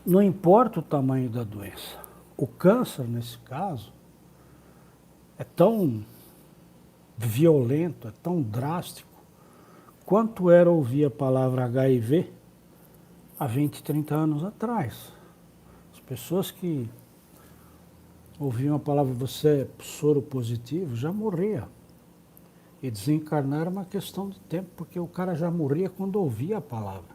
Não importa o tamanho da doença. O câncer, nesse caso, é tão violento, é tão drástico, quanto era ouvir a palavra HIV há 20, 30 anos atrás. As pessoas que ouviam a palavra você é soro positivo já morria. E desencarnar era uma questão de tempo, porque o cara já morria quando ouvia a palavra.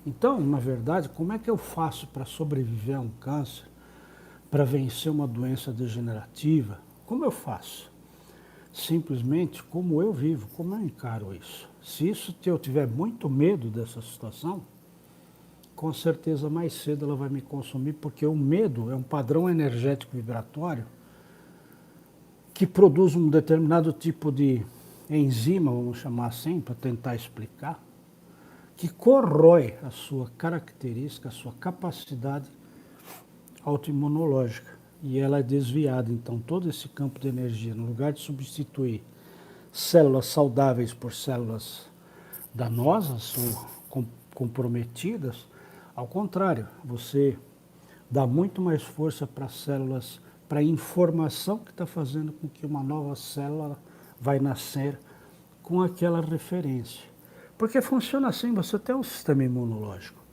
Então, na verdade, como é que eu faço para sobreviver a um câncer, para vencer uma doença degenerativa? Como eu faço? Simplesmente como eu vivo, como eu encaro isso. Se eu tiver muito medo dessa situação, com certeza mais cedo ela vai me consumir, porque o medo é um padrão energético vibratório que produz um determinado tipo de enzima, vamos chamar assim, para tentar explicar, que corrói a sua característica, a sua capacidade autoimunológica. E ela é desviada. Então, todo esse campo de energia, no lugar de substituir células saudáveis por células danosas ou comprometidas, ao contrário, você dá muito mais força para células, para a informação que está fazendo com que uma nova célula vai nascer com aquela referência. Porque funciona assim, você tem um sistema imunológico.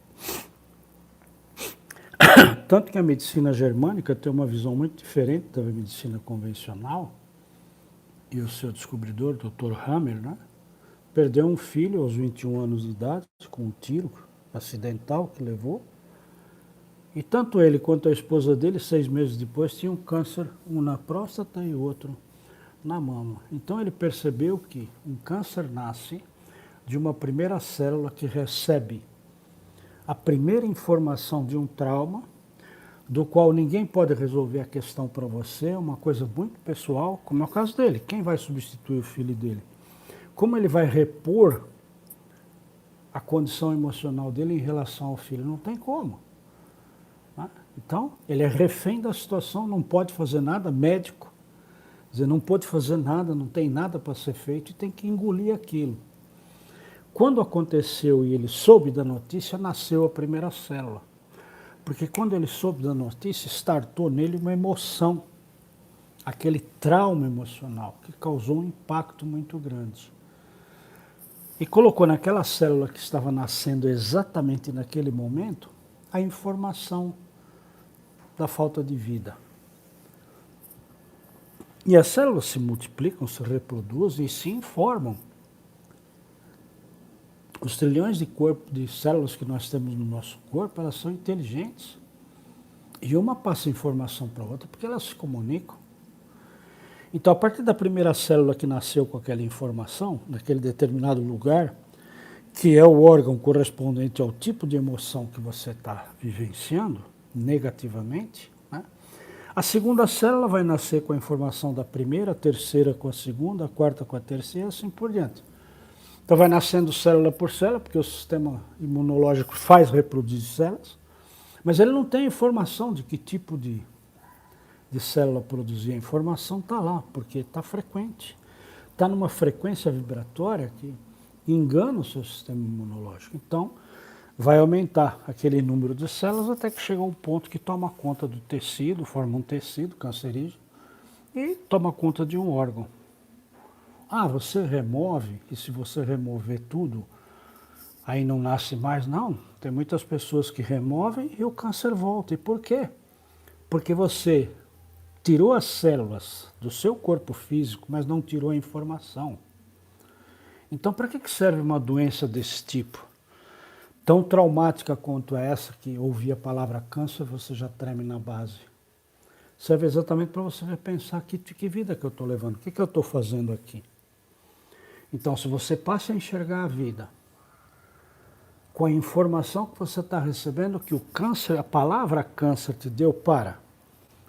Tanto que a medicina germânica tem uma visão muito diferente da medicina convencional, e o seu descobridor, Dr. Hammer, né, perdeu um filho aos 21 anos de idade, com um tiro acidental que levou, e tanto ele quanto a esposa dele, 6 meses depois, tinham câncer, um na próstata e outro na mama. Então ele percebeu que um câncer nasce de uma primeira célula que recebe a primeira informação de um trauma, do qual ninguém pode resolver a questão para você, é uma coisa muito pessoal, como é o caso dele. Quem vai substituir o filho dele? Como ele vai repor a condição emocional dele em relação ao filho? Não tem como. Né? Então, ele é refém da situação, não pode fazer nada, médico, quer dizer, não pode fazer nada, não tem nada para ser feito e tem que engolir aquilo. Quando aconteceu e ele soube da notícia, nasceu a primeira célula. Porque quando ele soube da notícia, startou nele uma emoção, aquele trauma emocional, que causou um impacto muito grande. E colocou naquela célula que estava nascendo exatamente naquele momento, a informação da falta de vida. E as células se multiplicam, se reproduzem e se informam. Os trilhões de células que nós temos no nosso corpo, elas são inteligentes. E uma passa informação para a outra porque elas se comunicam. Então, a partir da primeira célula que nasceu com aquela informação, naquele determinado lugar, que é o órgão correspondente ao tipo de emoção que você está vivenciando, negativamente, né? A segunda célula vai nascer com a informação da primeira, a terceira com a segunda, a quarta com a terceira, assim por diante. Então vai nascendo célula por célula, porque o sistema imunológico faz reproduzir células, mas ele não tem informação de que tipo de célula produzir. A informação está lá, porque está frequente. Está numa frequência vibratória que engana o seu sistema imunológico. Então, vai aumentar aquele número de células até que chega a um ponto que toma conta do tecido, forma um tecido cancerígeno e toma conta de um órgão. Ah, você remove, e se você remover tudo, aí não nasce mais? Não. Tem muitas pessoas que removem e o câncer volta. E por quê? Porque você tirou as células do seu corpo físico, mas não tirou a informação. Então, para que serve uma doença desse tipo? Tão traumática quanto essa, que ouvir a palavra câncer, você já treme na base. Serve exatamente para você repensar que vida que eu estou levando, o que eu estou fazendo aqui. Então, se você passa a enxergar a vida com a informação que você está recebendo, que o câncer, a palavra câncer te deu,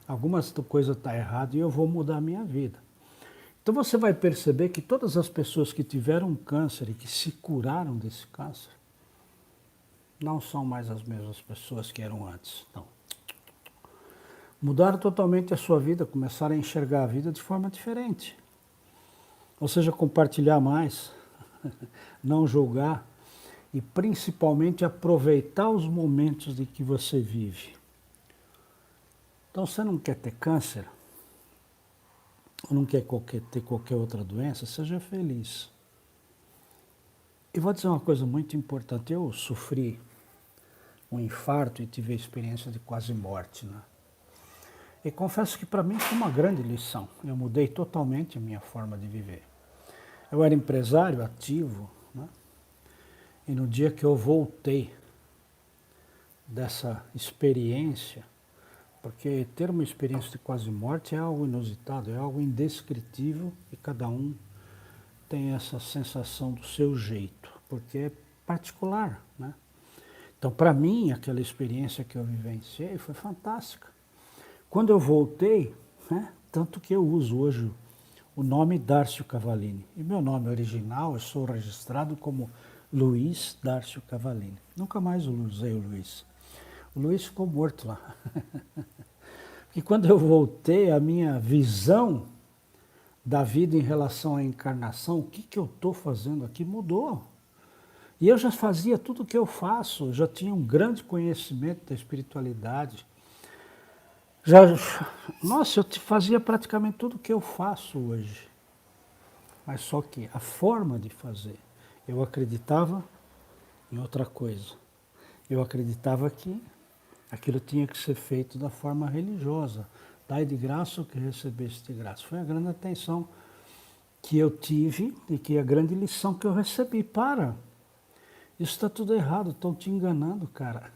alguma coisa está errada e eu vou mudar a minha vida. Então você vai perceber que todas as pessoas que tiveram câncer e que se curaram desse câncer, não são mais as mesmas pessoas que eram antes. Não. Mudaram totalmente a sua vida, começaram a enxergar a vida de forma diferente. Ou seja, compartilhar mais, não julgar. e principalmente aproveitar os momentos de que você vive. Então, você não quer ter câncer, ou não quer ter qualquer outra doença, seja feliz. E vou dizer uma coisa muito importante, eu sofri um infarto e tive a experiência de quase morte, né? E confesso que para mim foi uma grande lição, eu mudei totalmente a minha forma de viver. Eu era empresário ativo, né? E no dia que eu voltei dessa experiência, porque ter uma experiência de quase morte é algo inusitado, é algo indescritível e cada um tem essa sensação do seu jeito, porque é particular, né? Então, para mim, aquela experiência que eu vivenciei foi fantástica. Quando eu voltei, né, tanto que eu uso hoje o nome Dárcio Cavallini. E meu nome original, eu sou registrado como Luiz Dárcio Cavallini. Nunca mais usei o Luiz. O Luiz ficou morto lá. E quando eu voltei, a minha visão da vida em relação à encarnação, o que eu estou fazendo aqui, mudou. E eu já fazia tudo o que eu faço, já tinha um grande conhecimento da espiritualidade. Nossa, eu fazia praticamente tudo o que eu faço hoje. Mas só que a forma de fazer, eu acreditava em outra coisa. Eu acreditava que aquilo tinha que ser feito da forma religiosa. Dai de graça o que recebeste de graça. Foi a grande atenção que eu tive e que a grande lição que eu recebi. Para, isso está tudo errado, estão te enganando, cara.